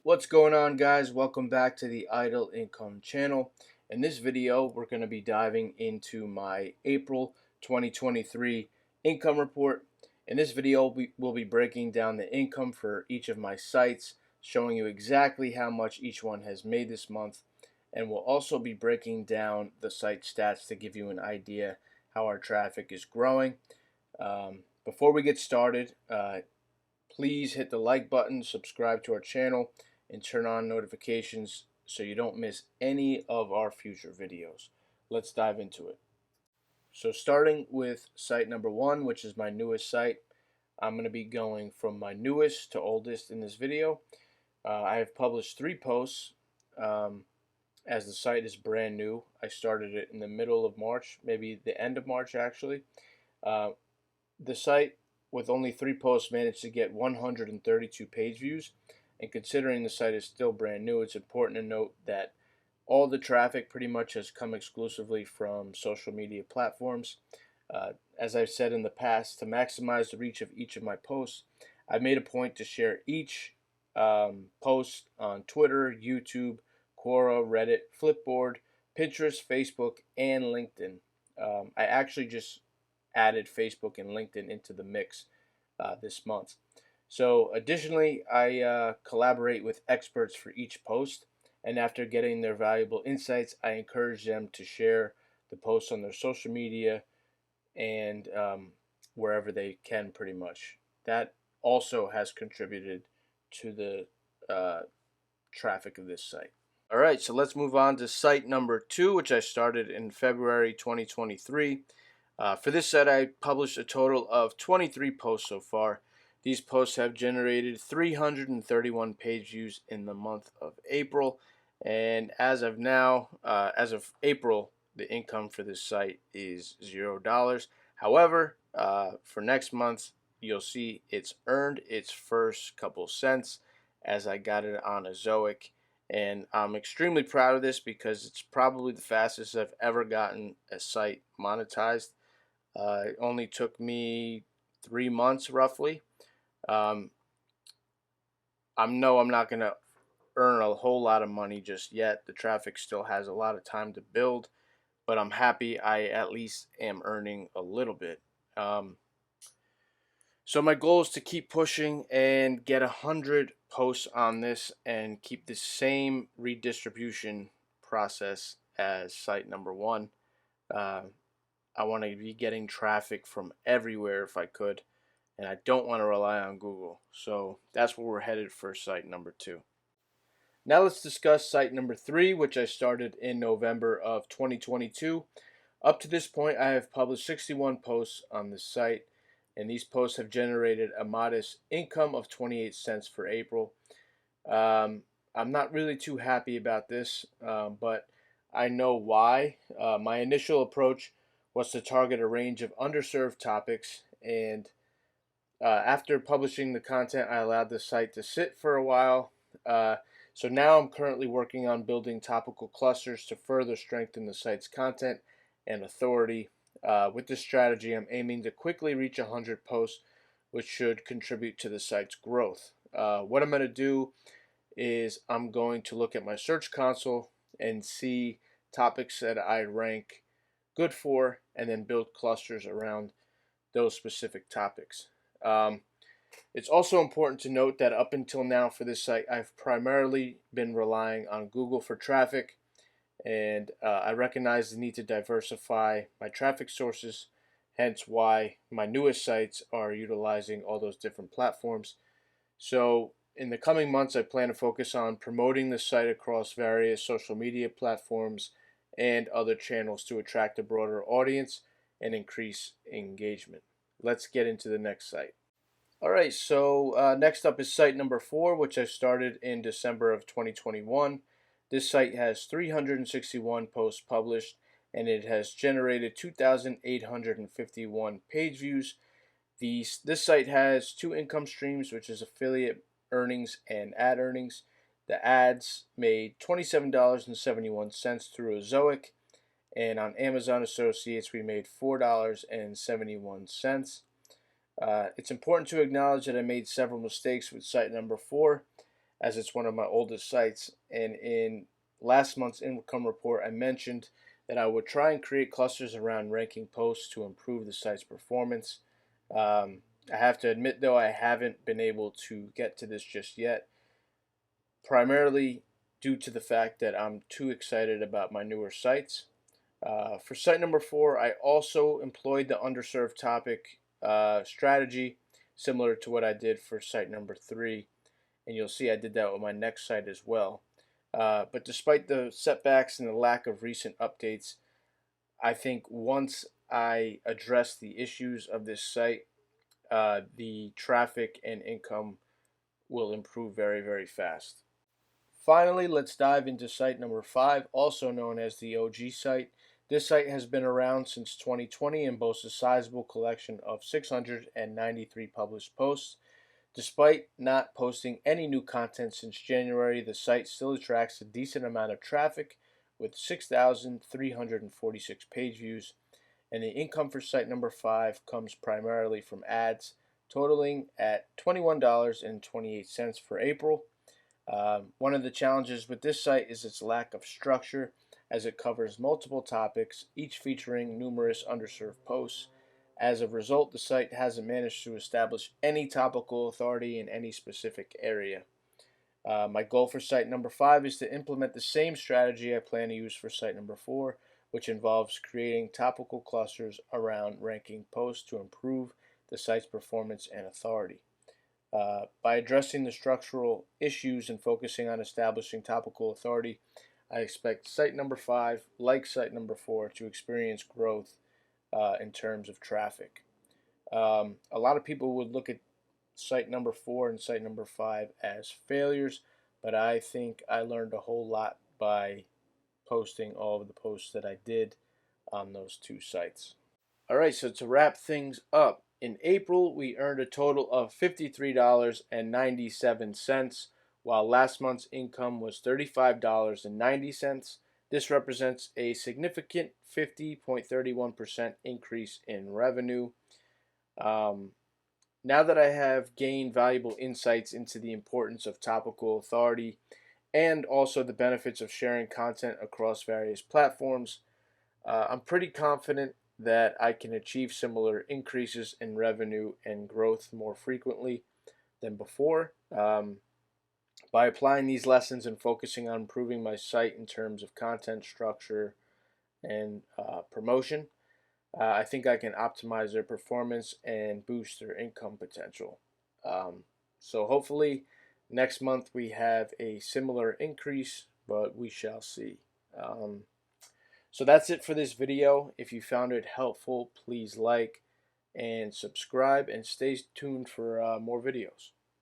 What's going on, guys? Welcome back to the Idle Income channel. In this video, we're going to be diving into my April 2023 income report. In this video, we'll be breaking down the income for each of my sites, showing you exactly how much each one has made this month, and we'll also be breaking down the site stats to give you an idea how our traffic is growing. Before we get started, please hit the like button, subscribe to our channel, and turn on notifications so you don't miss any of our future videos. Let's dive into it. So starting with site number one, which is my newest site, I'm going to be going from my newest to oldest in this video. I have published 3 posts as the site is brand new. I started it in the middle of March, maybe the end of March actually. Uh, the site with only 3 posts managed to get 132 page views, and considering the site is still brand new, it's important to note that all the traffic pretty much has come exclusively from social media platforms. As I've said in the past, to maximize the reach of each of my posts, I've made a point to share each post on Twitter, YouTube, Quora, Reddit, Flipboard, Pinterest, Facebook, and LinkedIn. I actually just added Facebook and LinkedIn into the mix this month. So additionally, I collaborate with experts for each post, and after getting their valuable insights, I encourage them to share the posts on their social media and wherever they can, pretty much. That also has contributed to the traffic of this site. All right, so let's move on to site number 2, which I started in February 2023. For this site, I published a total of 23 posts so far. These posts have generated 331 page views in the month of April, and as of now, as of April, the income for this site is $0. However, for next month, you'll see it's earned its first couple cents as I got it on Ezoic, and I'm extremely proud of this because it's probably the fastest I've ever gotten a site monetized. It only took me 3 months roughly. Um, I'm not going to earn a whole lot of money just yet. The traffic still has a lot of time to build, but I'm happy I at least am earning a little bit. So my goal is to keep pushing and get 100 posts on this and keep the same redistribution process as site number 1. Uh, I want to be getting traffic from everywhere if I could, and I don't want to rely on Google. So that's where we're headed for site number 2. Now let's discuss site number 3, which I started in November of 2022. Up to this point, I have published 61 posts on this site, and these posts have generated a modest income of 28 cents for April. I'm not really too happy about this, but I know why. My initial approach was to target a range of underserved topics, and after publishing the content, I allowed the site to sit for a while. So now I'm currently working on building topical clusters to further strengthen the site's content and authority. With this strategy, I'm aiming to quickly reach 100 posts, which should contribute to the site's growth. What I'm going to do is I'm going to look at my search console and see topics that I rank good for, and then build clusters around those specific topics. Um, it's also important to note that up until now for this site, I've primarily been relying on Google for traffic, and I recognize the need to diversify my traffic sources, hence why my newest sites are utilizing all those different platforms. So in the coming months, I plan to focus on promoting the site across various social media platforms and other channels to attract a broader audience and increase engagement. Let's get into the next site. All right, so next up is site number 4, which I started in December of 2021. This site has 361 posts published, and it has generated 2,851 page views. This site has 2 income streams, which is affiliate earnings and ad earnings. The ads made $27.71 through Ezoic, and on Amazon Associates we made $4.71. It's important to acknowledge that I made several mistakes with site number 4. as it's one of my oldest sites. And in last month's income report, I mentioned that I would try and create clusters around ranking posts to improve the site's performance. I have to admit, though, I haven't been able to get to this just yet, primarily due to the fact that I'm too excited about my newer sites. For site number 4, I also employed the underserved topic strategy, similar to what I did for site number 3, and you'll see I did that with my next site as well. But despite the setbacks and the lack of recent updates, I think once I address the issues of this site, the traffic and income will improve very, very fast. Finally, let's dive into site number 5, also known as the OG site. This site has been around since 2020 and boasts a sizable collection of 693 published posts. Despite not posting any new content since January, the site still attracts a decent amount of traffic with 6,346 page views, and the income for site number 5 comes primarily from ads, totaling at $21.28 for April. One of the challenges with this site is its lack of structure, as it covers multiple topics, each featuring numerous underserved posts. As a result, the site hasn't managed to establish any topical authority in any specific area. My goal for site number 5 is to implement the same strategy I plan to use for site number 4, which involves creating topical clusters around ranking posts to improve the site's performance and authority. By addressing the structural issues and focusing on establishing topical authority, I expect site number 5, like site number 4, to experience growth in terms of traffic. A lot of people would look at site number 4 and site number 5 as failures, but I think I learned a whole lot by posting all of the posts that I did on those two sites. Alright, so to wrap things up, in April we earned a total of $53.97, while last month's income was $35.90. This represents a significant 50.31% increase in revenue. Now that I have gained valuable insights into the importance of topical authority and also the benefits of sharing content across various platforms, I'm pretty confident that I can achieve similar increases in revenue and growth more frequently than before. By applying these lessons and focusing on improving my site in terms of content structure and promotion, I think I can optimize their performance and boost their income potential. So hopefully next month we have a similar increase, but we shall see. So that's it for this video. If you found it helpful, please like and subscribe and stay tuned for more videos.